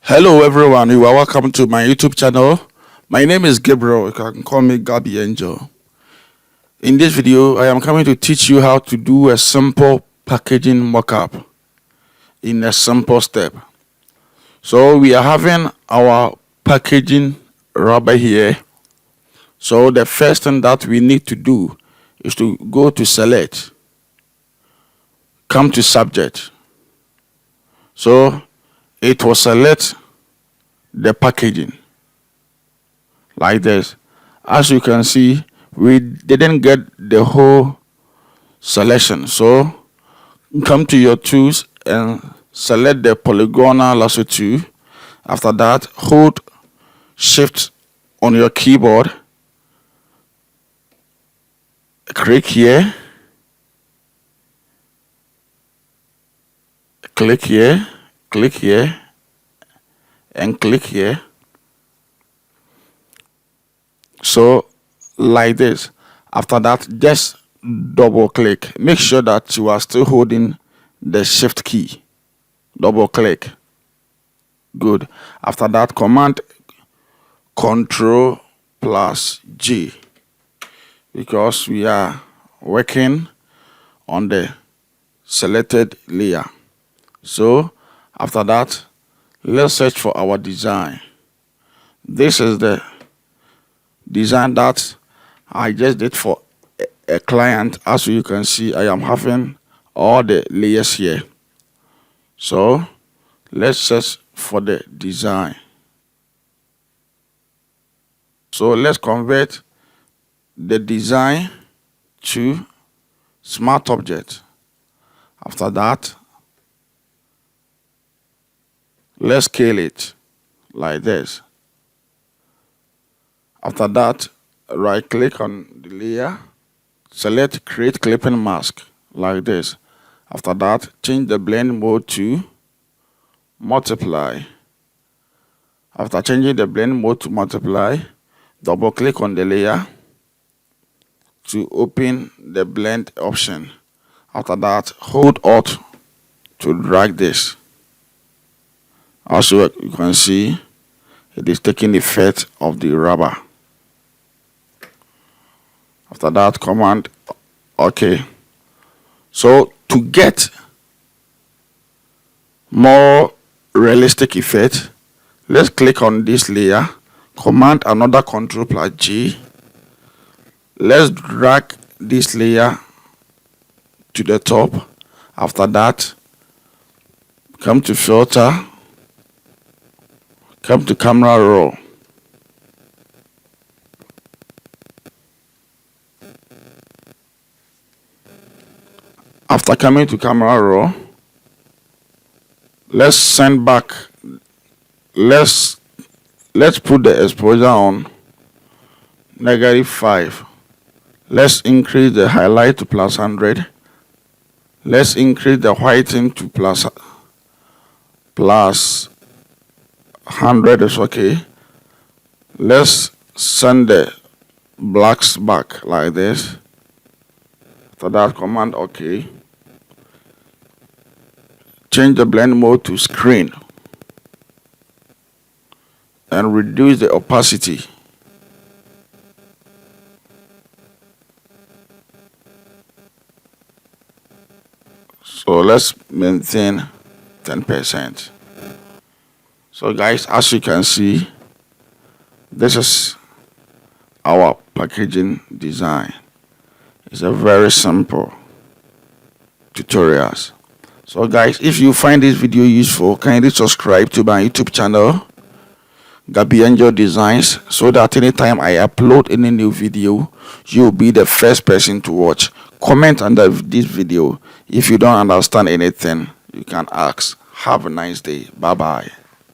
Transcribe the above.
Hello everyone, you are welcome to my YouTube channel. My name is Gabriel. You can call me Gabby Angel. In this video, I am coming to teach you how to do a simple packaging mockup in a simple step. So we are having our packaging rubber here. So the first thing that we need to do is to go to select, come to subject. So it will select the packaging like this. As you can see, we didn't get the whole selection, so come to your tools and select the Polygonal Lasso Tool. After that, hold shift on your keyboard, click here, click here, click here, and click here. So like this. After that, just double click. Make sure that you are still holding the shift key. Double click. Good. After that, command Ctrl+G, because we are working on the selected layer. So after that, let's search for our design. This is the design that I just did for a client. As you can see, I am having all the layers here. So let's search for the design. So let's convert the design to smart object. After that, let's scale it like this. After that, right click on the layer, select create clipping mask like this. After that, change the blend mode to multiply. After changing the blend mode to multiply, double click on the layer to open the blend option. After that, hold Alt to drag this. Also, you can see it is taking effect of the rubber. After that, command OK. So to get more realistic effect, let's click on this layer, command another Ctrl+G. Let's drag this layer to the top. After that, come to filter, come to camera raw. After coming to camera raw, let's send back. Let's put the exposure on -5. Let's increase the highlight to +100. Let's increase the whitening to +100 is okay. Let's send the blacks back like this. After that, command OK. Change the blend mode to screen and reduce the opacity. So let's maintain 10%. So guys, as you can see, this is our packaging design. It's a very simple tutorials. So guys, if you find this video useful, kindly subscribe to my YouTube channel, Gabby Angel Designs, so that anytime I upload any new video, you'll be the first person to watch. Comment under this video. If you don't understand anything, you can ask. Have a nice day. Bye bye.